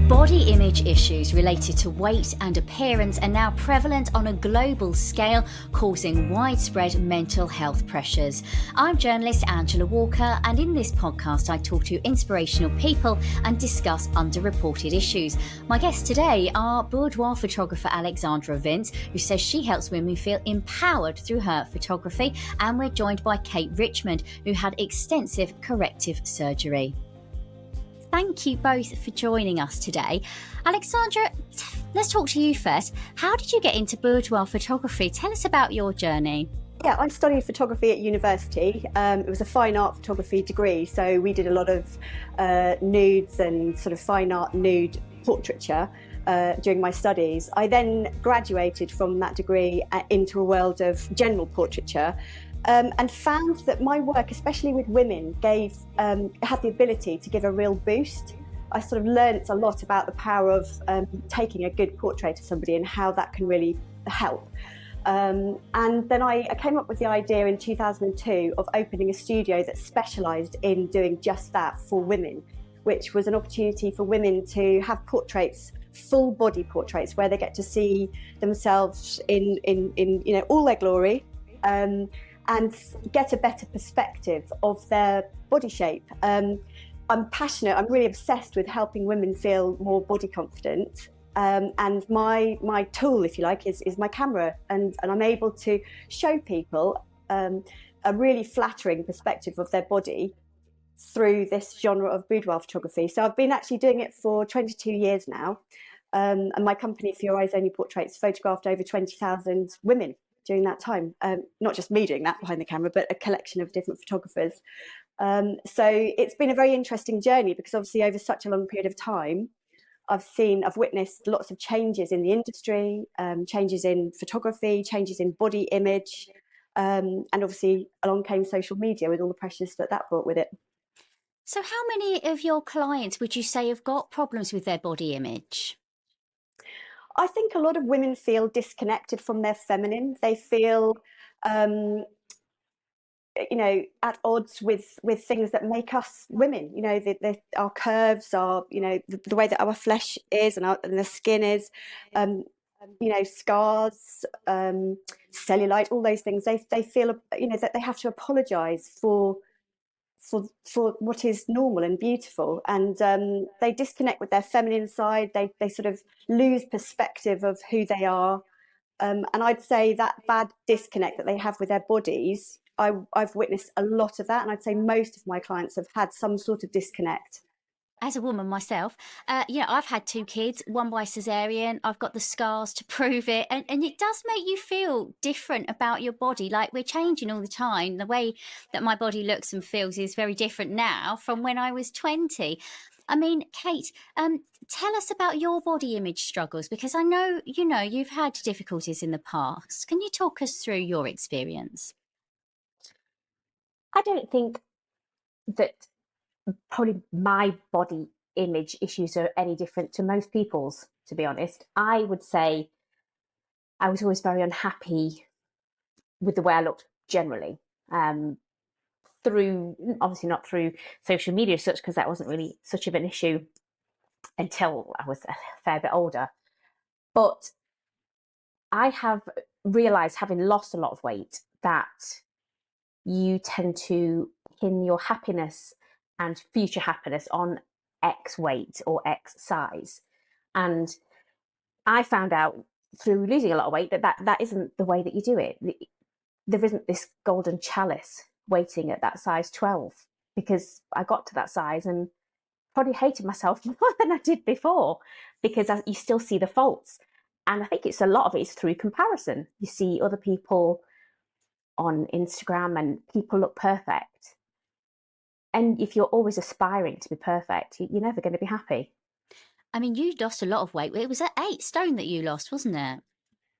Body image issues related to weight and appearance are now prevalent on a global scale, causing widespread mental health pressures. I'm journalist Angela Walker, and in this podcast I talk to inspirational people and discuss underreported issues. My guests today are Boudoir photographer Alexandra Vince, who says she helps women feel empowered through her photography, and we're joined by Kate Richmond, who had extensive corrective surgery. Thank you both for joining us today. Alexandra, let's talk to you first. How did you get into boudoir photography? Tell us about your journey. Yeah, I studied photography at university. It was a fine art photography degree, so we did a lot of nudes and sort of fine art nude portraiture during my studies. I then graduated from that degree into a world of general portraiture. And found that my work, especially with women, had the ability to give a real boost. I sort of learnt a lot about the power of taking a good portrait of somebody and how that can really help. And then I came up with the idea in 2002 of opening a studio that specialised in doing just that for women, which was an opportunity for women to have portraits, full body portraits, where they get to see themselves in all their glory. And get a better perspective of their body shape. I'm passionate, I'm really obsessed with helping women feel more body confident. And my tool, if you like, is my camera. And I'm able to show people a really flattering perspective of their body through this genre of boudoir photography. So I've been actually doing it for 22 years now. And my company, For Your Eyes Only Portraits, photographed over 20,000 women during that time. Not just me doing that behind the camera, but a collection of different photographers. So it's been a very interesting journey, because obviously over such a long period of time, I've witnessed lots of changes in the industry, changes in photography, changes in body image, and obviously along came social media with all the pressures that brought with it. So how many of your clients would you say have got problems with their body image? I think a lot of women feel disconnected from their feminine. They feel, at odds with things that make us women. Our curves, the way that our flesh is and the skin is, scars, cellulite, all those things. They feel, that they have to apologise for what is normal and beautiful, and they disconnect with their feminine side. They sort of lose perspective of who they are, and I'd say that bad disconnect that they have with their bodies, I've witnessed a lot of that, and I'd say most of my clients have had some sort of disconnect. As a woman myself, I've had 2 kids, one by cesarean. I've got the scars to prove it. And it does make you feel different about your body. Like, we're changing all the time. The way that my body looks and feels is very different now from when I was 20. I mean, Kate, tell us about your body image struggles, because I know, you've had difficulties in the past. Can you talk us through your experience? I don't think that probably my body image issues are any different to most people's, to be honest. I would say I was always very unhappy with the way I looked generally, obviously not through social media as such, because that wasn't really such of an issue until I was a fair bit older. But I have realised, having lost a lot of weight, that you tend to pin your happiness and future happiness on X weight or X size. And I found out through losing a lot of weight that isn't the way that you do it. There isn't this golden chalice waiting at that size 12, because I got to that size and probably hated myself more than I did before, because you still see the faults. And I think a lot of it is through comparison. You see other people on Instagram and people look perfect. And if you're always aspiring to be perfect, you're never going to be happy. I mean, you lost a lot of weight. It was at 8 stone that you lost, wasn't it?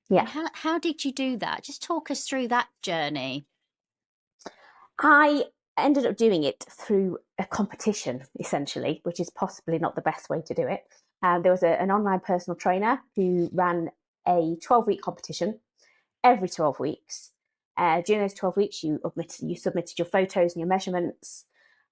Yeah. How did you do that? Just talk us through that journey. I ended up doing it through a competition, essentially, which is possibly not the best way to do it. There was an online personal trainer who ran a 12-week competition every 12 weeks. During those 12 weeks, you submitted your photos and your measurements.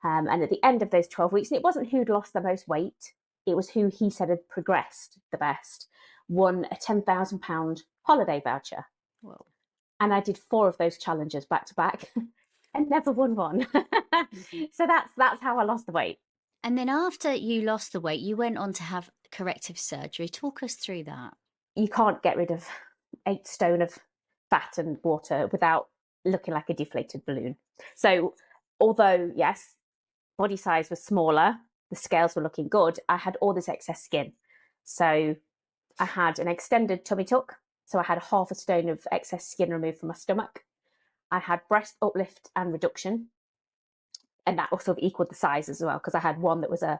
And at the end of those 12 weeks, and it wasn't who'd lost the most weight, it was who he said had progressed the best, won a £10,000 holiday voucher. Whoa. And I did 4 of those challenges back to back and never won one. So that's how I lost the weight. And then after you lost the weight, you went on to have corrective surgery. Talk us through that. You can't get rid of 8 stone of fat and water without looking like a deflated balloon. So although, yes, body size was smaller, the scales were looking good, I had all this excess skin. So I had an extended tummy tuck. So I had 1/2 stone of excess skin removed from my stomach. I had breast uplift and reduction. And that also equaled the size as well, because I had one that was a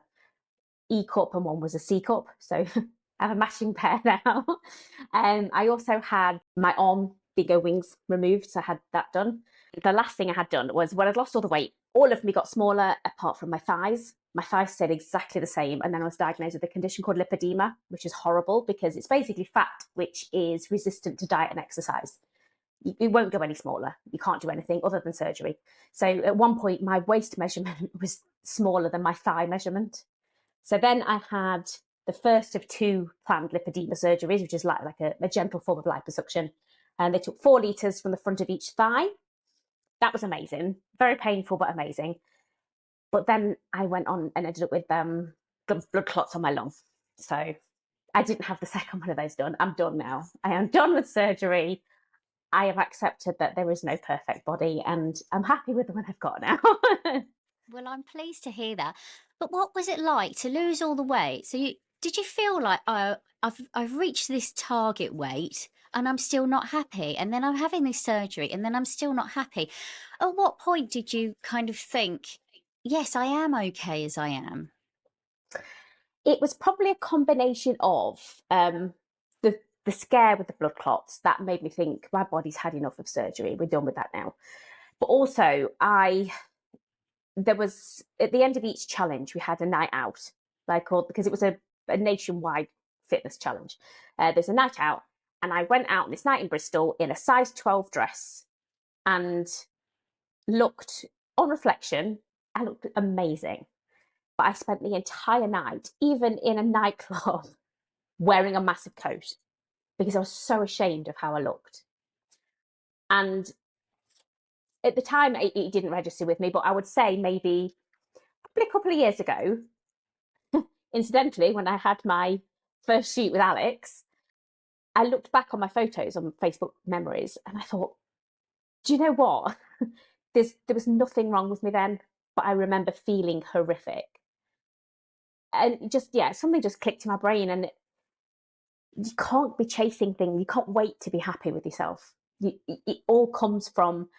E cup and one was a C cup. So I have a matching pair now. I also had my arm bigger wings removed, so I had that done. The last thing I had done was, when I'd lost all the weight, all of me got smaller apart from my thighs. My thighs stayed exactly the same. And then I was diagnosed with a condition called lipedema, which is horrible because it's basically fat which is resistant to diet and exercise. It won't go any smaller. You can't do anything other than surgery. So at one point, my waist measurement was smaller than my thigh measurement. So then I had the first of 2 planned lipedema surgeries, which is like a gentle form of liposuction. And they took 4 litres from the front of each thigh. That was amazing. Very painful, but amazing. But then I went on and ended up with blood clots on my lung. So I didn't have the second one of those done. I'm done now. I am done with surgery. I have accepted that there is no perfect body, and I'm happy with the one I've got now. Well, I'm pleased to hear that. But what was it like to lose all the weight? So did you feel like, oh, I've reached this target weight and I'm still not happy, and then I'm having this surgery and then I'm still not happy? At what point did you kind of think, yes, I am okay as I am? It was probably a combination of the scare with the blood clots that made me think my body's had enough of surgery. We're done with that now. But also, there was, at the end of each challenge, we had a night out, because it was a nationwide fitness challenge. There's a night out, and I went out this night in Bristol in a size 12 dress and looked, on reflection, I looked amazing. But I spent the entire night, even in a nightclub, wearing a massive coat because I was so ashamed of how I looked. And at the time, it didn't register with me, but I would say maybe probably a couple of years ago, incidentally, when I had my first shoot with Alex, I looked back on my photos on Facebook memories and I thought, do you know what? There was nothing wrong with me then, but I remember feeling horrific. And something just clicked in my brain, and you can't be chasing things. You can't wait to be happy with yourself. It all comes from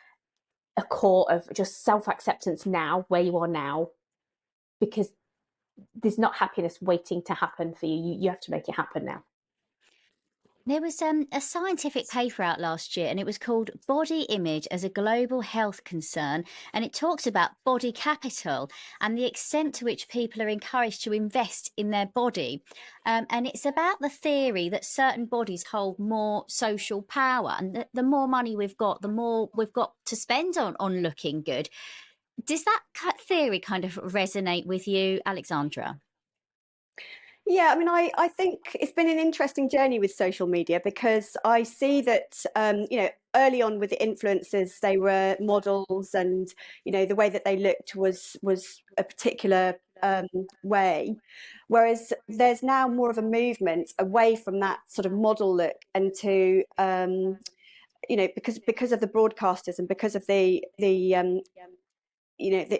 a core of just self-acceptance now, where you are now, because there's not happiness waiting to happen for you. You have to make it happen now. There was a scientific paper out last year, and it was called Body Image as a Global Health Concern. And it talks about body capital and the extent to which people are encouraged to invest in their body. And it's about the theory that certain bodies hold more social power. And the more money we've got, the more we've got to spend on looking good. Does that theory kind of resonate with you, Alexandra? Yeah, I mean, I think it's been an interesting journey with social media, because I see that, early on with the influencers, they were models, and, the way that they looked was a particular way. Whereas there's now more of a movement away from that sort of model look, and to, because of the broadcasters and because of the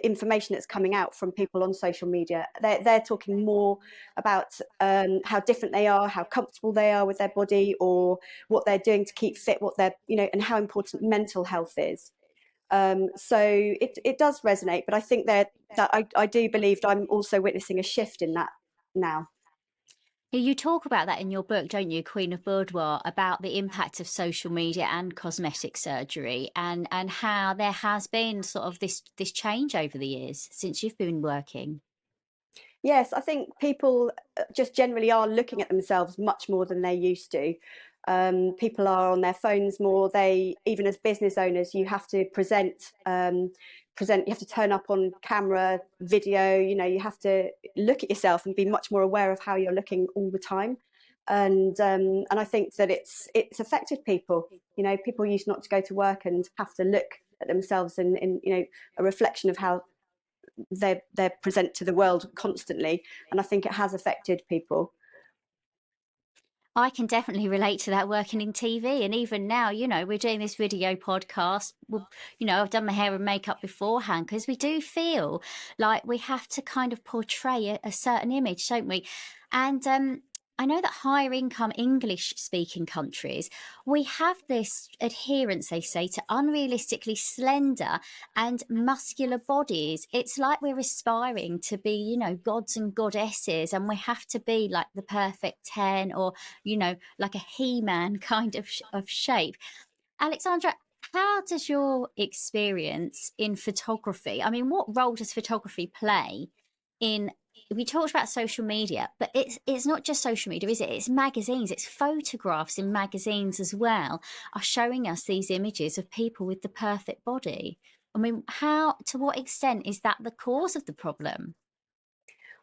information that's coming out from people on social media, they're talking more about how different they are, how comfortable they are with their body, or what they're doing to keep fit, and how important mental health is. So it does resonate, but I think that I do believe that I'm also witnessing a shift in that now. You talk about that in your book, don't you, Queen of Boudoir, about the impact of social media and cosmetic surgery, and how there has been sort of this change over the years since you've been working. Yes, I think people just generally are looking at themselves much more than they used to. People are on their phones more. Even as business owners, you have to you have to turn up on camera, video, you have to look at yourself and be much more aware of how you're looking all the time. And I think that it's affected people. People used not to go to work and have to look at themselves in a reflection of how they're present to the world constantly. And I think it has affected people. I can definitely relate to that working in TV. And even now, we're doing this video podcast. Well, I've done my hair and makeup beforehand because we do feel like we have to kind of portray a certain image, don't we? And I know that higher income English speaking countries, we have this adherence, they say, to unrealistically slender and muscular bodies. It's like we're aspiring to be, gods and goddesses, and we have to be like the perfect 10 or, like a He-Man kind of shape. Alexandra, how does your experience in photography, I mean, what role does photography play in, we talked about social media, but it's not just social media, is it? It's magazines, it's photographs in magazines as well are showing us these images of people with the perfect body. I mean, to what extent is that the cause of the problem?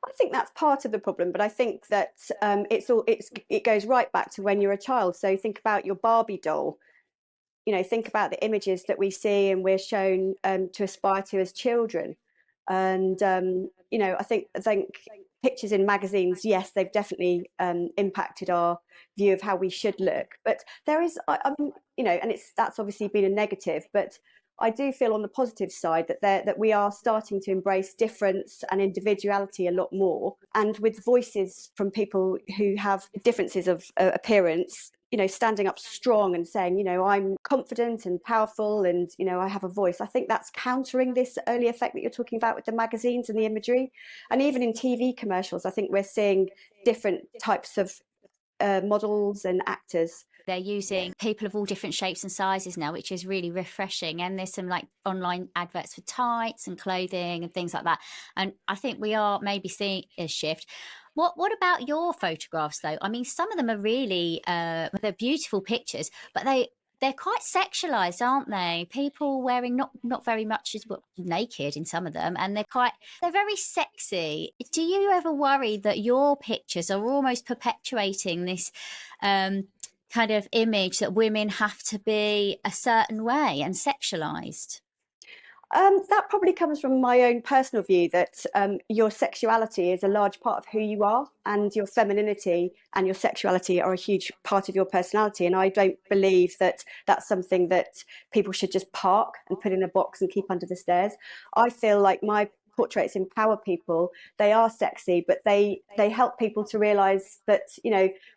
I think that's part of the problem, but I think that it goes right back to when you're a child. So think about your Barbie doll. Think about the images that we see and we're shown to aspire to as children. And I think pictures in magazines, yes, they've definitely impacted our view of how we should look. But there is, I mean, and that's obviously been a negative, but I do feel on the positive side that we are starting to embrace difference and individuality a lot more, and with voices from people who have differences of appearance, standing up strong and saying, I'm confident and powerful and, I have a voice. I think that's countering this early effect that you're talking about with the magazines and the imagery. And even in TV commercials, I think we're seeing different types of models and actors. They're using people of all different shapes and sizes now, which is really refreshing. And there's some like online adverts for tights and clothing and things like that. And I think we are maybe seeing a shift. What about your photographs though? I mean, some of them are really they're beautiful pictures, but they're quite sexualized, aren't they? People wearing not very much as well, naked in some of them, and they're very sexy. Do you ever worry that your pictures are almost perpetuating this kind of image that women have to be a certain way and sexualized? That probably comes from my own personal view that your sexuality is a large part of who you are, and your femininity and your sexuality are a huge part of your personality. And I don't believe that that's something that people should just park and put in a box and keep under the stairs. I feel like my portraits empower people. They are sexy, but they help people to realize that,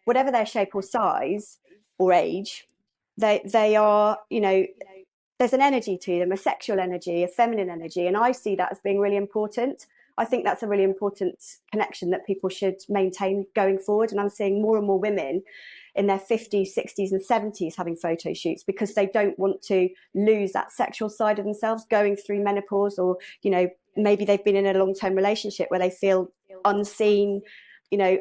whatever their shape or size or age, they are, there's an energy to them, a sexual energy, a feminine energy, and I see that as being really important. I think that's a really important connection that people should maintain going forward. And I'm seeing more and more women in their 50s, 60s, and 70s having photo shoots because they don't want to lose that sexual side of themselves going through menopause, or, maybe they've been in a long-term relationship where they feel unseen,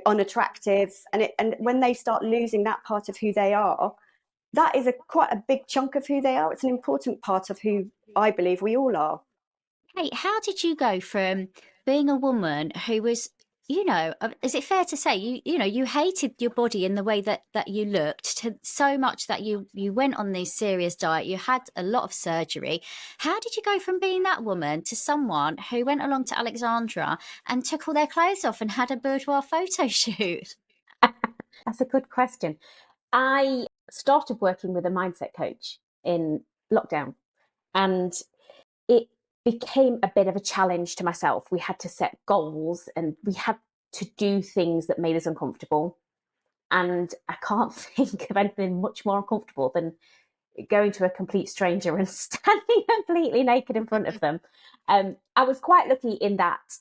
unattractive. And when they start losing that part of who they are, that is quite a big chunk of who they are. It's an important part of who I believe we all are. Hey, how did you go from being a woman who was, is it fair to say you hated your body in the way that you looked, to so much that you went on this serious diet, you had a lot of surgery. How did you go from being that woman to someone who went along to Alexandra and took all their clothes off and had a boudoir photo shoot? That's a good question. I started working with a mindset coach in lockdown, and it became a bit of a challenge to myself. We had to set goals and we had to do things that made us uncomfortable. And I can't think of anything much more uncomfortable than going to a complete stranger and standing completely naked in front of them. I was quite lucky in that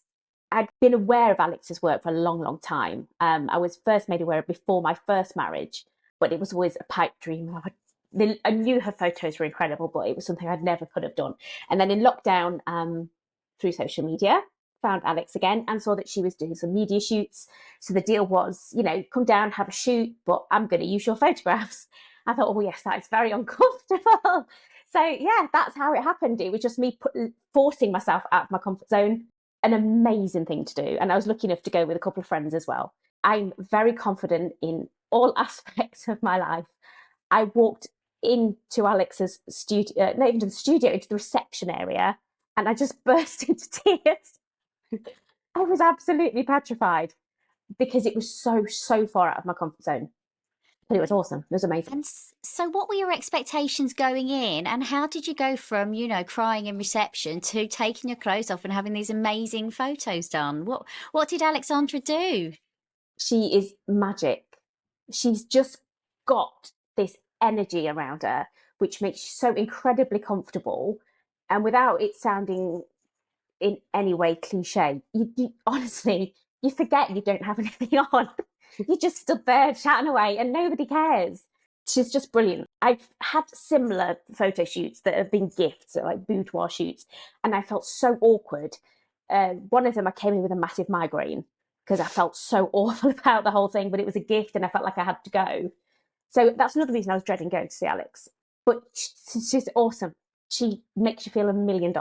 I'd been aware of Alex's work for a long, long time. I was first made aware of before my first marriage, but it was always a pipe dream. I knew her photos were incredible, but it was something I'd never could have done. And then in lockdown, through social media, found Alex again and saw that she was doing some media shoots. So the deal was, come down, have a shoot, but I'm going to use your photographs. I thought, oh yes, that is very uncomfortable. So yeah, that's how it happened. It was just me forcing myself out of my comfort zone. An amazing thing to do. And I was lucky enough to go with a couple of friends as well. I'm very confident in all aspects of my life. I walked into Alex's studio, not even to the studio, into the reception area, and I just burst into tears. I was absolutely petrified because it was so far out of my comfort zone. But it was awesome. It was amazing. And so, what were your expectations going in, and how did you go from, crying in reception to taking your clothes off and having these amazing photos done? What did Alexandra do? She is magic. She's just got this energy around her, which makes you so incredibly comfortable. And without it sounding in any way cliche, you honestly, you forget you don't have anything on. You just stood there chatting away and nobody cares. She's just brilliant. I've had similar photo shoots that have been gifts, like boudoir shoots, and I felt so awkward. One of them, I came in with a massive migraine because I felt so awful about the whole thing, but it was a gift and I felt like I had to go. So that's another reason I was dreading going to see Alex. But she's awesome. She makes you feel $1 million.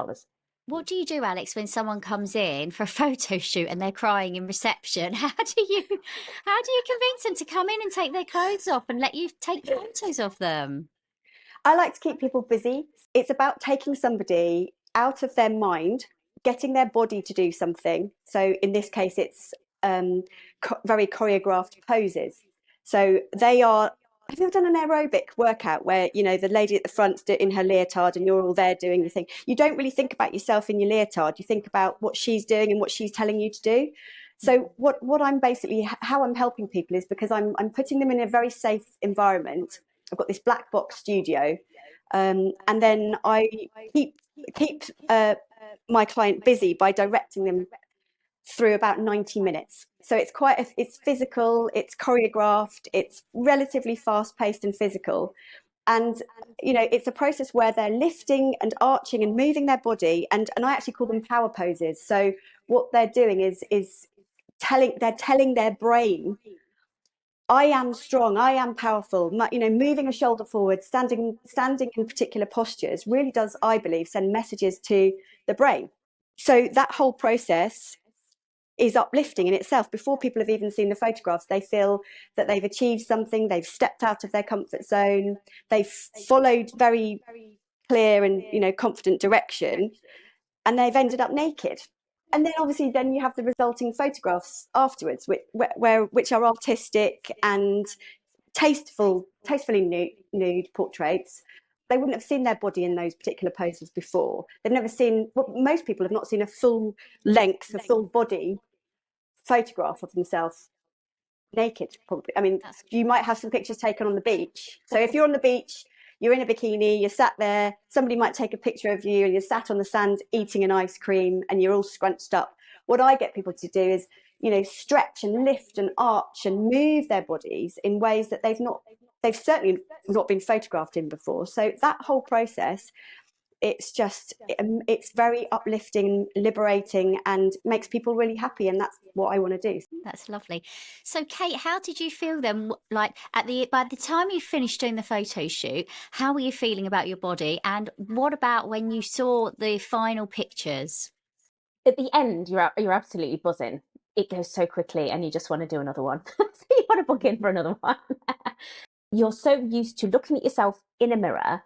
What do you do, Alex, when someone comes in for a photo shoot and they're crying in reception? How do you convince them to come in and take their clothes off and let you take photos of them? I like to keep people busy. It's about taking somebody out of their mind, getting their body to do something. So in this case, it's very choreographed poses. So they are. Have you ever done an aerobic workout where, the lady at the front's in her leotard and you're all there doing the thing? You don't really think about yourself in your leotard. You think about what she's doing and what she's telling you to do. So what I'm basically, how I'm helping people is because I'm putting them in a very safe environment. I've got this black box studio, and then I keep my client busy by directing them through about 90 minutes. So it's physical, it's choreographed, it's relatively fast paced and physical. And, it's a process where they're lifting and arching and moving their body. And I actually call them power poses. So what they're doing is telling their brain, I am strong, I am powerful. Moving a shoulder forward, standing in particular postures really does, I believe, send messages to the brain. So that whole process is uplifting in itself. Before people have even seen the photographs, they feel that they've achieved something, they've stepped out of their comfort zone, they've followed very clear and confident direction, and they've ended up naked. And then obviously then you have the resulting photographs afterwards, which are artistic and tastefully nude portraits. They wouldn't have seen their body in those particular poses before. They've never seen, well, most people have not seen a full length, a full body photograph of themselves naked, probably. I mean, you might have some pictures taken on the beach. So if you're on the beach, you're in a bikini, you're sat there, somebody might take a picture of you and you're sat on the sand eating an ice cream and you're all scrunched up. What I get people to do is, stretch and lift and arch and move their bodies in ways that they've certainly not been photographed in before. So that whole process, it's very uplifting, liberating, and makes people really happy, and that's what I want to do. That's lovely. So, Kate, how did you feel then? Like by the time you finished doing the photo shoot, how were you feeling about your body? And what about when you saw the final pictures? At the end, you're absolutely buzzing. It goes so quickly, and you just want to do another one. So you want to book in for another one. You're so used to looking at yourself in a mirror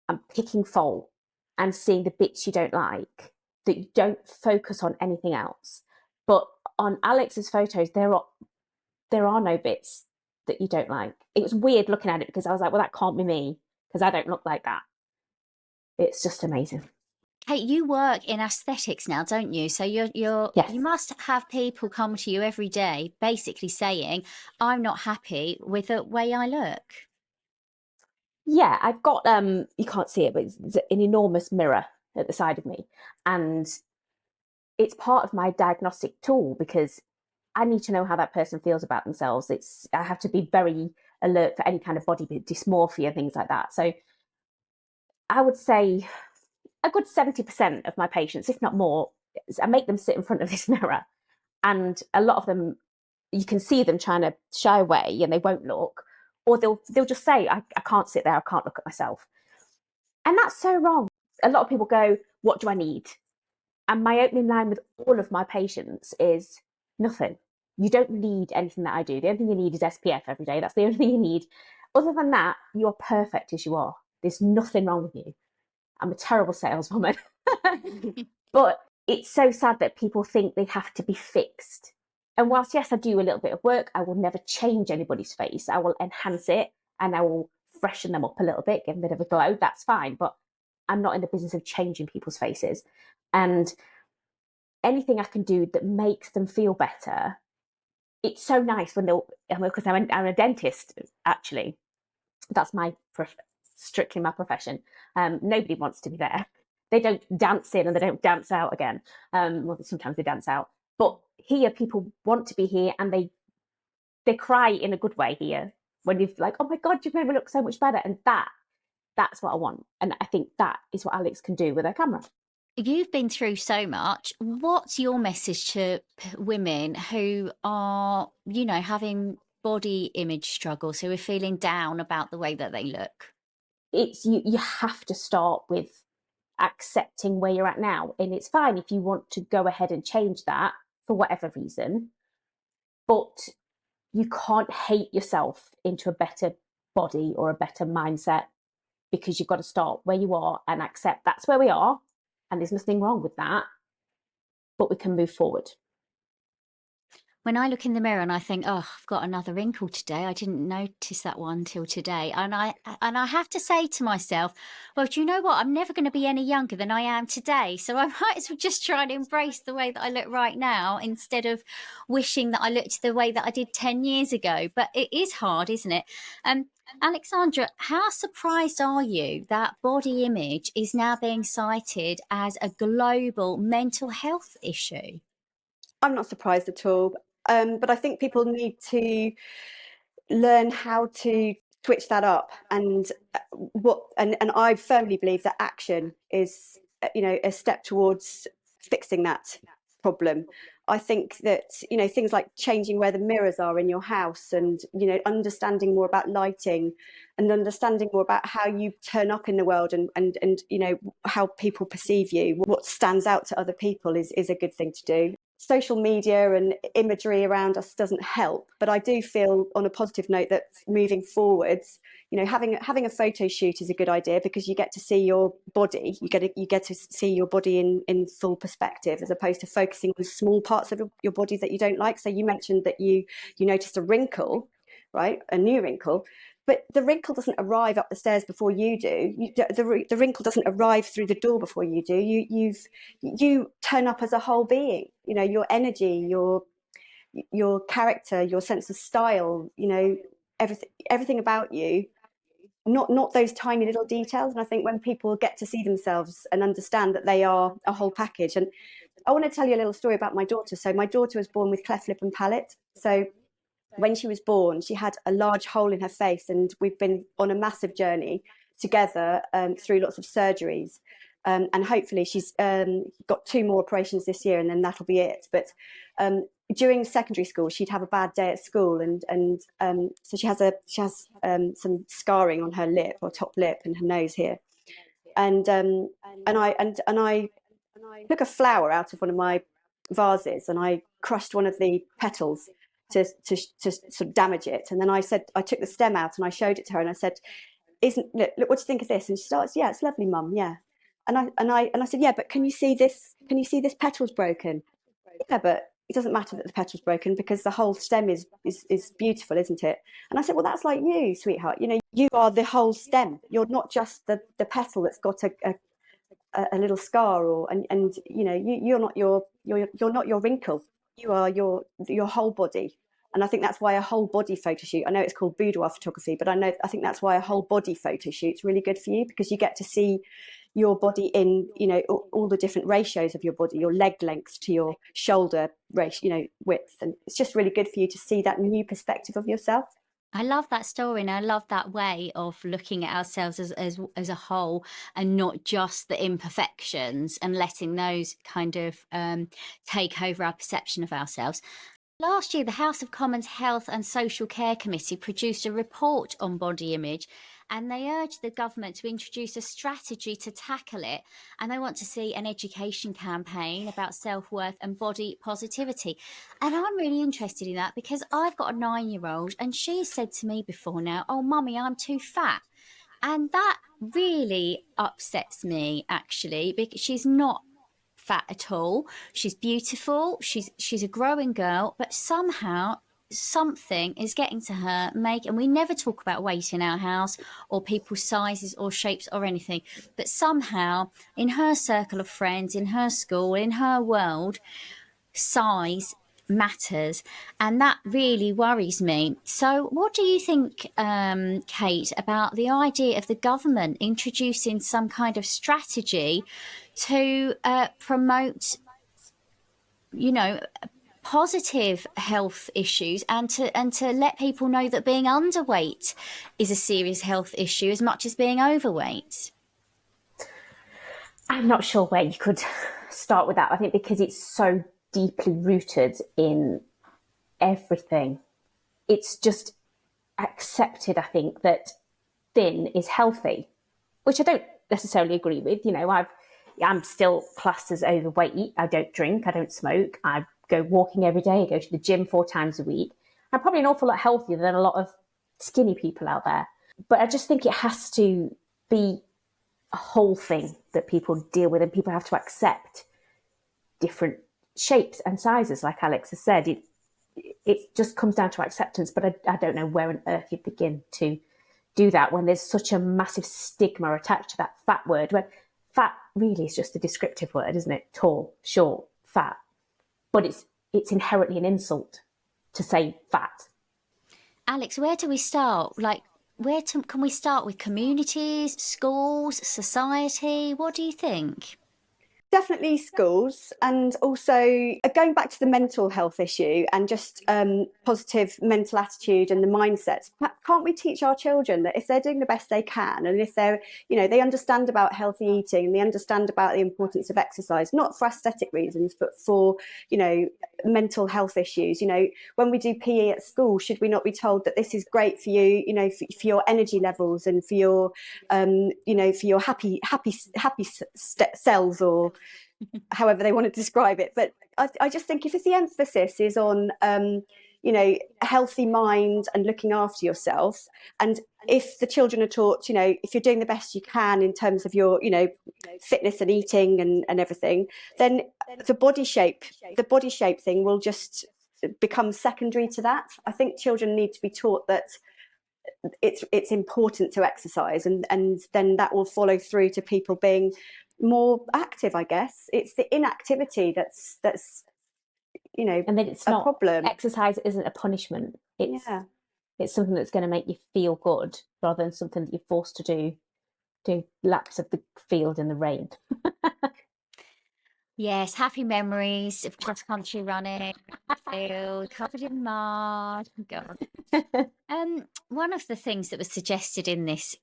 and picking fault and seeing the bits you don't like that you don't focus on anything else. But on Alex's photos, there are no bits that you don't like. It was weird looking at it because I was like, well, that can't be me because I don't look like that. It's just amazing. Kate, you work in aesthetics now, don't you? So Yes. you must have people come to you every day basically saying, I'm not happy with the way I look. Yeah, I've got you can't see it, but it's an enormous mirror at the side of me. And it's part of my diagnostic tool because I need to know how that person feels about themselves. I have to be very alert for any kind of body dysmorphia, things like that. So I would say a good 70% of my patients, if not more, I make them sit in front of this mirror, and a lot of them, you can see them trying to shy away and they won't look, or they'll just say, I can't sit there, I can't look at myself. And that's so wrong. A lot of people go, what do I need? And my opening line with all of my patients is nothing. You don't need anything that I do. The only thing you need is SPF every day. That's the only thing you need. Other than that, you're perfect as you are. There's nothing wrong with you. I'm a terrible saleswoman. But it's so sad that people think they have to be fixed. And whilst, yes, I do a little bit of work, I will never change anybody's face. I will enhance it and I will freshen them up a little bit, give them a bit of a glow. That's fine. But I'm not in the business of changing people's faces. And anything I can do that makes them feel better, it's so nice when they'll, because I'm a dentist, actually. That's strictly my profession. Nobody wants to be there. They don't dance in and they don't dance out again. Well, sometimes they dance out. But here, people want to be here and they cry in a good way here when you've like, oh my God, you've made me look so much better. And that's what I want. And I think that is what Alex can do with her camera. You've been through so much. What's your message to women who are, having body image struggles, who are feeling down about the way that they look? It's you have to start with accepting where you're at now. And it's fine if you want to go ahead and change that for whatever reason. But you can't hate yourself into a better body or a better mindset, because you've got to start where you are and accept that's where we are. And there's nothing wrong with that, but we can move forward. When I look in the mirror and I think, oh, I've got another wrinkle today, I didn't notice that one till today. And I have to say to myself, well, do you know what? I'm never going to be any younger than I am today. So I might as well just try and embrace the way that I look right now instead of wishing that I looked the way that I did 10 years ago. But it is hard, isn't it? Alexandra, how surprised are you that body image is now being cited as a global mental health issue? I'm not surprised at all. But I think people need to learn how to switch that up, and I firmly believe that action is, a step towards fixing that problem. I think that, things like changing where the mirrors are in your house, and, understanding more about lighting and understanding more about how you turn up in the world, and how people perceive you, what stands out to other people is a good thing to do. Social media and imagery around us doesn't help, but I do feel, on a positive note, that moving forwards, having a photo shoot is a good idea, because you get to see your body, you get to see your body in full perspective, as opposed to focusing on small parts of your body that you don't like. So you mentioned that you noticed a wrinkle, right? A new wrinkle. But the wrinkle doesn't arrive up the stairs before you do. The wrinkle doesn't arrive through the door before you do. You turn up as a whole being. Your energy, your character, your sense of style. Everything about you. Not those tiny little details. And I think when people get to see themselves and understand that they are a whole package. And I want to tell you a little story about my daughter. So my daughter was born with cleft lip and palate. So when she was born, she had a large hole in her face, and we've been on a massive journey together through lots of surgeries. And hopefully she's got 2 more operations this year, and then that'll be it. But during secondary school, she'd have a bad day at school, and so she has some scarring on her lip, or top lip, and her nose here. And I took a flower out of one of my vases, and I crushed one of the petals to sort of damage it. And then I took the stem out and I showed it to her, and I said, look, what do you think of this? And she starts, yeah, it's lovely, Mum, yeah. And I said, yeah, but can you see this petal's broken? Yeah, but it doesn't matter that the petal's broken, because the whole stem is beautiful, isn't it? And I said, well, that's like you, sweetheart. You are the whole stem. You're not just the petal that's got a little scar, and you're not your wrinkle. You are your whole body. And I think that's why a whole body photo shoot, I know it's called boudoir photography, but I think that's why a whole body photo shoot's really good for you, because you get to see your body in, all the different ratios of your body, your leg length to your shoulder ratio, width. And it's just really good for you to see that new perspective of yourself. I love that story, and I love that way of looking at ourselves as a whole, and not just the imperfections, and letting those kind of take over our perception of ourselves. Last year, the House of Commons Health and Social Care Committee produced a report on body image, and they urged the government to introduce a strategy to tackle it. And they want to see an education campaign about self worth and body positivity. And I'm really interested in that because I've got a 9-year-old, and she said to me before now, "Oh, mummy, I'm too fat." And that really upsets me, actually, because she's not fat at all. She's beautiful. She's a growing girl, but somehow something is getting to her. And we never talk about weight in our house, or people's sizes or shapes or anything. But somehow, in her circle of friends, in her school, in her world, size matters, and that really worries me. So what do you think, Kate, about the idea of the government introducing some kind of strategy to promote, you know, positive health issues, and to let people know that being underweight is a serious health issue as much as being overweight? I'm not sure where you could start with that. I think because it's so deeply rooted in everything, it's just accepted, I think, that thin is healthy, which I don't necessarily agree with. I'm still classed as overweight. I don't drink, I don't smoke, I go walking every day, I go to the gym 4 times a week. I'm probably an awful lot healthier than a lot of skinny people out there. But I just think it has to be a whole thing that people deal with, and people have to accept different shapes and sizes. Like Alex has said, it just comes down to acceptance. But I don't know where on earth you begin to do that when there's such a massive stigma attached to that fat word, when fat really is just a descriptive word, isn't it? Tall, short, fat. But it's inherently an insult to say fat. Alex, where do we start? Like, can we start with communities, schools, society? What do you think? Definitely schools, and also going back to the mental health issue and just positive mental attitude and the mindsets. Can't we teach our children that if they're doing the best they can, and if they're, they understand about healthy eating, and they understand about the importance of exercise, not for aesthetic reasons, but for, mental health issues. When we do PE at school, should we not be told that this is great for you, for your energy levels, and for your, for your happy cells, or however they want to describe it. But I just think if the emphasis is on, a healthy mind and looking after yourself, and if the children are taught, if you're doing the best you can in terms of your, fitness and eating and everything, then the body shape thing will just become secondary to that. I think children need to be taught that it's important to exercise, and then that will follow through to people being more active. I guess it's the inactivity that's And then it's a not problem. exercise isn't a punishment. It's something that's going to make you feel good, rather than something that you're forced to do laps of the field in the rain. Yes, happy memories of cross country running, field covered in mud. God. One of the things that was suggested in this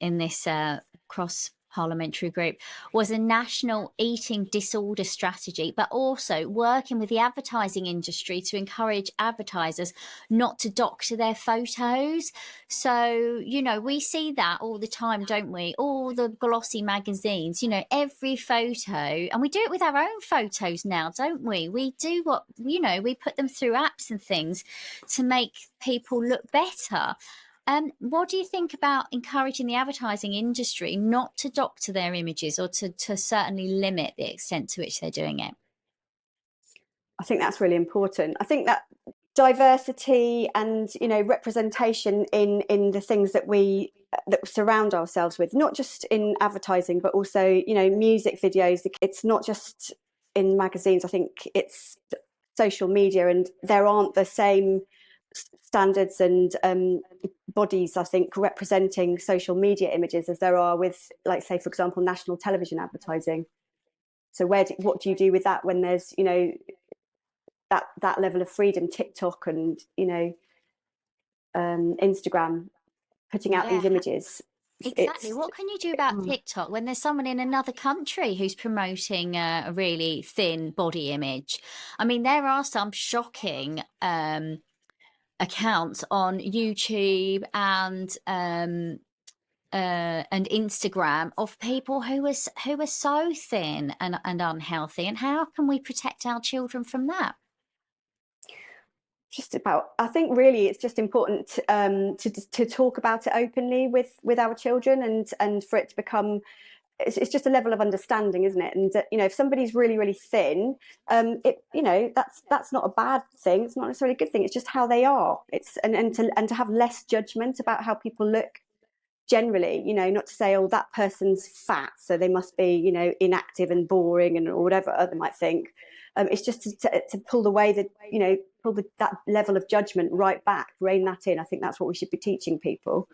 cross parliamentary group was a national eating disorder strategy, but also working with the advertising industry to encourage advertisers not to doctor their photos. So, we see that all the time, don't we? All the glossy magazines, every photo, and we do it with our own photos now, don't we? We do we put them through apps and things to make people look better. What do you think about encouraging the advertising industry not to doctor their images, or to certainly limit the extent to which they're doing it? I think that's really important. I think that diversity and representation in the things that we surround ourselves with, not just in advertising, but also music videos. It's not just in magazines. I think it's social media, and there aren't the same standards and bodies, I think, representing social media images as there are with, like, say, for example, national television advertising. So what do you do with that when there's that level of freedom? TikTok and Instagram putting out these Yeah, images. exactly. It's What can you do about TikTok when there's someone in another country who's promoting a really thin body image? I mean, there are some shocking accounts on YouTube and Instagram of people who are so thin and unhealthy. And how can we protect our children from that? just about, I think really it's just important to talk about it openly with our children, and for it to become, it's just a level of understanding, isn't it? And you know, if somebody's really really thin, it, you know, that's not a bad thing, it's not necessarily a good thing, it's just how they are. It's and to have less judgment about how people look generally, you know, not to say, oh, that person's fat, so they must be, you know, inactive and boring and or whatever they might think. It's just to pull away the, you know, that level of judgment right back, rein that in. I think that's what we should be teaching people.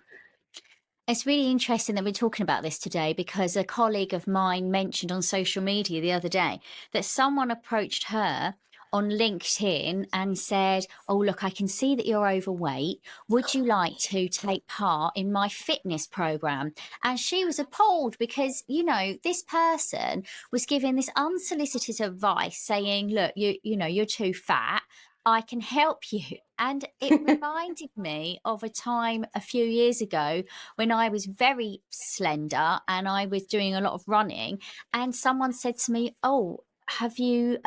It's really interesting that we're talking about this today because a colleague of mine mentioned on social media the other day that someone approached her on LinkedIn and said, "Oh, look, I can see that you're overweight. Would you like to take part in my fitness program?" And she was appalled because, you know, this person was giving this unsolicited advice saying, "Look, you know, you're too fat. I can help you." And it reminded me of a time a few years ago when I was very slender and I was doing a lot of running, and someone said to me, "Oh, have you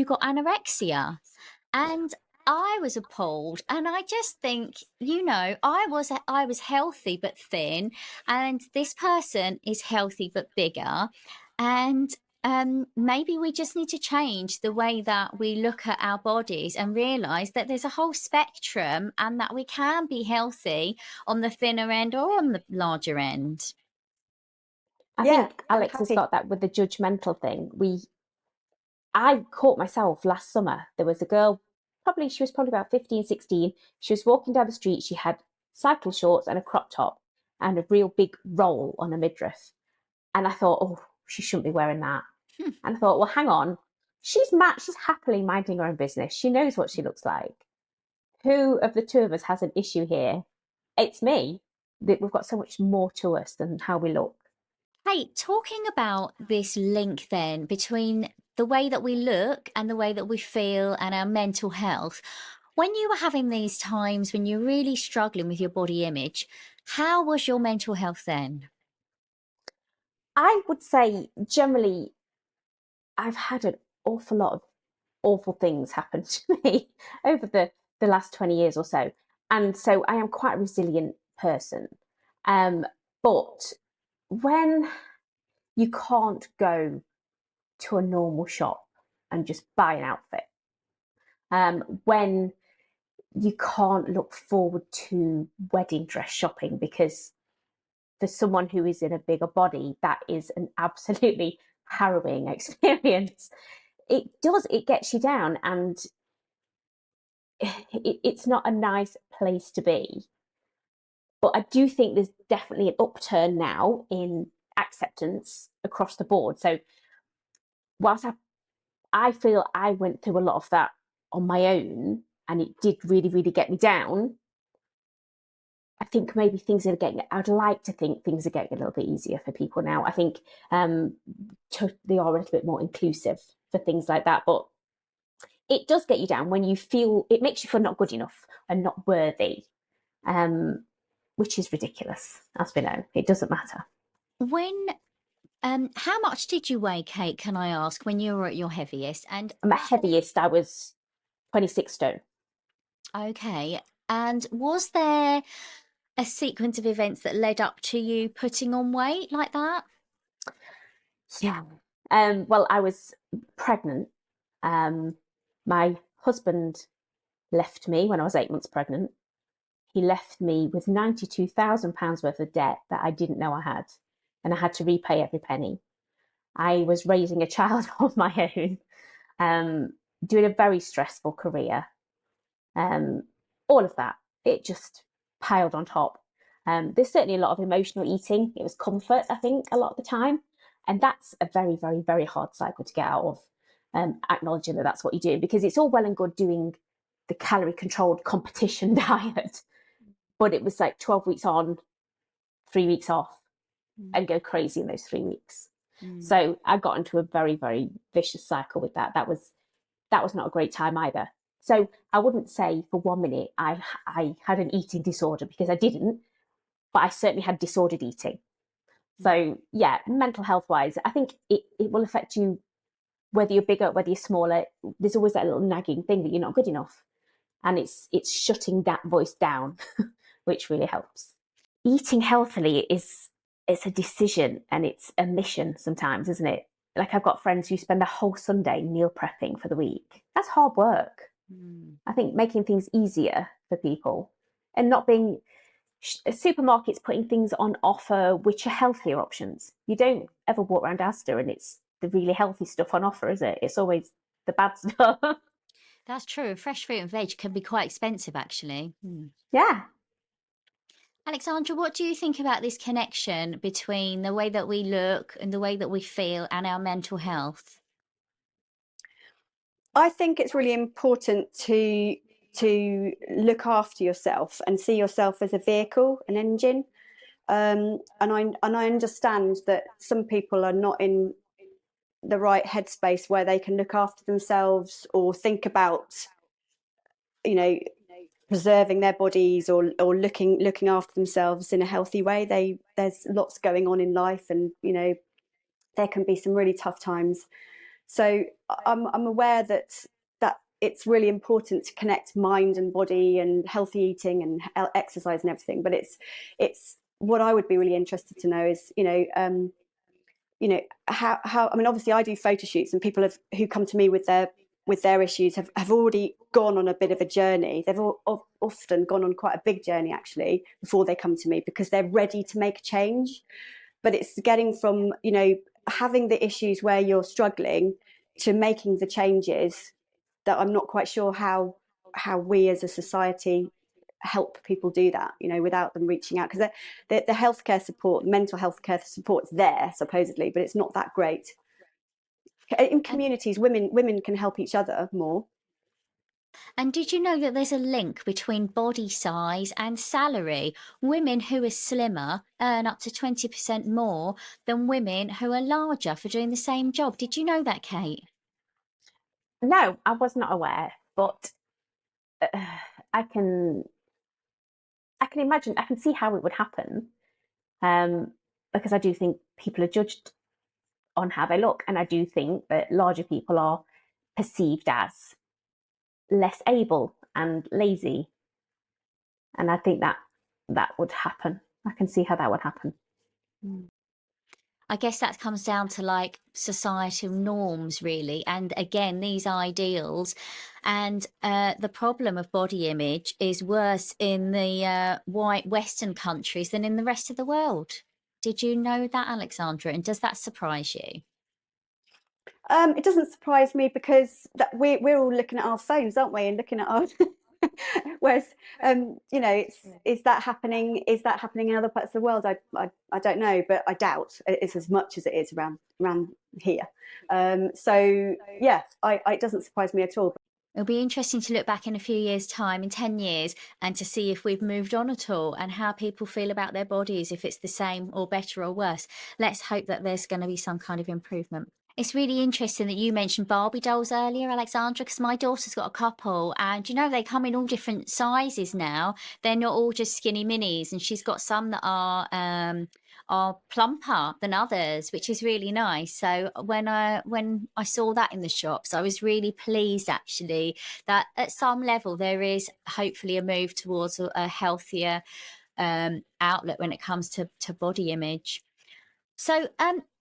got anorexia?" And I was appalled, and I just think, you know, I was healthy but thin, and this person is healthy but bigger, and maybe we just need to change the way that we look at our bodies and realize that there's a whole spectrum and that we can be healthy on the thinner end or on the larger end. I Yeah, think I'm Alex has happy. got that with the judgmental thing. I caught myself last summer. There was a girl, she was probably about 15, 16. She was walking down the street. She had cycle shorts and a crop top and a real big roll on her midriff. And I thought, oh, she shouldn't be wearing that. Hmm. And I thought, well, hang on. She's happily minding her own business. She knows what she looks like. Who of the two of us has an issue here? It's me. That we've got so much more to us than how we look. Hey, talking about this link then between the way that we look and the way that we feel and our mental health, when you were having these times when you're really struggling with your body image, how was your mental health then? I would say generally I've had an awful lot of awful things happen to me over the last 20 years or so. And so I am quite a resilient person. Um, but when you can't go to a normal shop and just buy an outfit, when you can't look forward to wedding dress shopping because for someone who is in a bigger body, that is an absolutely harrowing experience. It gets you down, and it's not a nice place to be. But I do think there's definitely an upturn now in acceptance across the board. So whilst I feel I went through a lot of that on my own and it did really, really get me down, I think maybe I'd like to think things are getting a little bit easier for people now. I think they are a little bit more inclusive for things like that. But it does get you down when it makes you feel not good enough and not worthy, which is ridiculous. As we know, it doesn't matter. When how much did you weigh, Kate, can I ask, when you were at your heaviest? And My heaviest, I was 26 stone. okay, and was there a sequence of events that led up to you putting on weight like that? Yeah. Well, I was pregnant. Um, my husband left me when I was 8 months pregnant. He left me with £92,000 worth of debt that I didn't know I had, and I had to repay every penny. I was raising a child on my own, doing a very stressful career. Um, all of that, it just piled on top. There's certainly a lot of emotional eating. It was comfort, I think, a lot of the time. And that's a very, very, very hard cycle to get out of, acknowledging that that's what you're doing, because it's all well and good doing the calorie controlled competition diet, but it was like 12 weeks on, 3 weeks off, and go crazy in those 3 weeks. So I got into a very, very vicious cycle with that. That was not a great time either. So I wouldn't say for 1 minute I had an eating disorder, because I didn't, but I certainly had disordered eating. So yeah, mental health wise, I think it will affect you whether you're bigger, whether you're smaller. There's always that little nagging thing that you're not good enough. And it's shutting that voice down, which really helps. Eating healthily it's a decision, and it's a mission sometimes, isn't it? Like, I've got friends who spend the whole Sunday meal prepping for the week. That's hard work. I think making things easier for people, and not being supermarkets putting things on offer which are healthier options. You don't ever walk around Asda and it's the really healthy stuff on offer, is it? It's always the bad stuff. That's true. Fresh fruit and veg can be quite expensive, actually. Yeah. Alexandra, what do you think about this connection between the way that we look and the way that we feel and our mental health? I think it's really important to look after yourself and see yourself as a vehicle, an engine. And I understand that some people are not in the right headspace where they can look after themselves or think about, preserving their bodies or looking after themselves in a healthy way. There's lots going on in life, and there can be some really tough times. So I'm aware that it's really important to connect mind and body and healthy eating and exercise and everything. But it's what I would be really interested to know is how I mean, obviously I do photo shoots, and people who come to me with their issues have already gone on a bit of a journey. They've often gone on quite a big journey actually before they come to me, because they're ready to make a change. But it's getting from having the issues where you're struggling to making the changes that I'm not quite sure how we as a society help people do that, without them reaching out, because the healthcare support, mental health care support is there supposedly, but it's not that great. In communities, women can help each other more. And did you know that there's a link between body size and salary? Women who are slimmer earn up to 20% more than women who are larger for doing the same job. Did you know that, Kate? No, I was not aware, but I can imagine, I can see how it would happen, because I do think people are judged on how they look, and I do think that larger people are perceived as less able and lazy, and I think that would happen. I can see how that would happen. I guess that comes down to like societal norms, really. And again, these ideals. And the problem of body image is worse in the white Western countries than in the rest of the world. Did you know that, Alexandra? And does that surprise you? It doesn't surprise me, because we're all looking at our phones, aren't we, and looking at our whereas is that happening in other parts of the world? I don't know, but I doubt it's as much as it is around here. So yeah, it doesn't surprise me at all. It'll be interesting to look back in a few years' time, in 10 years, and to see if we've moved on at all and how people feel about their bodies, if it's the same or better or worse. Let's hope that there's going to be some kind of improvement. It's really interesting that you mentioned Barbie dolls earlier, Alexandra, because my daughter's got a couple, and they come in all different sizes now. They're not all just skinny minis, and she's got some that are plumper than others, which is really nice. So when I saw that in the shops, I was really pleased actually that at some level there is hopefully a move towards a healthier outlet when it comes to body image. So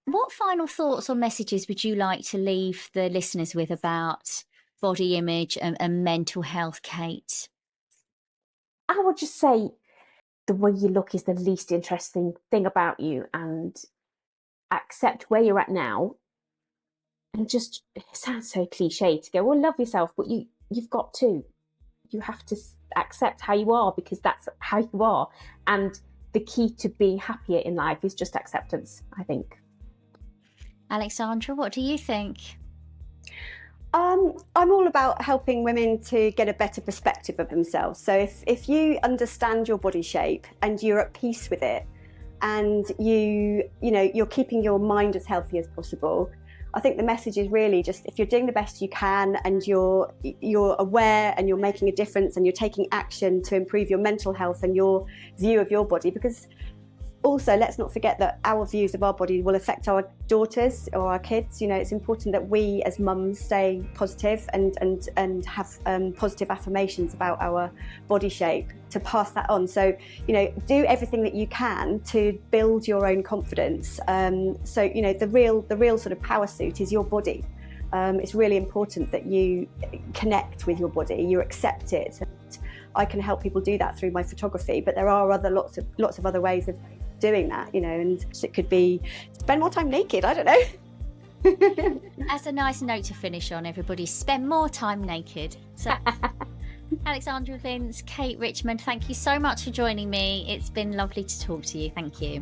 what final thoughts or messages would you like to leave the listeners with about body image and mental health, Kate? I would just say the way you look is the least interesting thing about you, and accept where you're at now. And just, it sounds so cliche to go, well, love yourself, but you have to accept how you are, because that's how you are. And the key to being happier in life is just acceptance, I think. Alexandra, what do you think? I'm all about helping women to get a better perspective of themselves. So if you understand your body shape and you're at peace with it, and you're keeping your mind as healthy as possible, I think the message is really just, if you're doing the best you can and you're aware and you're making a difference and you're taking action to improve your mental health and your view of your body, because also, let's not forget that our views of our body will affect our daughters or our kids. It's important that we as mums stay positive and have positive affirmations about our body shape to pass that on. So, do everything that you can to build your own confidence. The real sort of power suit is your body. It's really important that you connect with your body, you accept it. I can help people do that through my photography, but there are lots of other ways of doing that, and it could be spend more time naked. I don't know. That's a nice note to finish on, everybody. Spend more time naked. So Alexandra Vince, Kate Richmond, thank you so much for joining me. It's been lovely to talk to you. Thank you.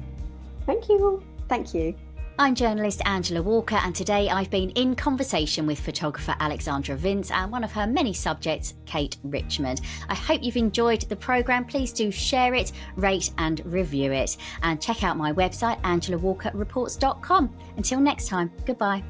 Thank you. Thank you. I'm journalist Angela Walker, and today I've been in conversation with photographer Alexandra Vince and one of her many subjects, Kate Richmond. I hope you've enjoyed the programme. Please do share it, rate and review it, and check out my website, angelawalkerreports.com. Until next time, goodbye.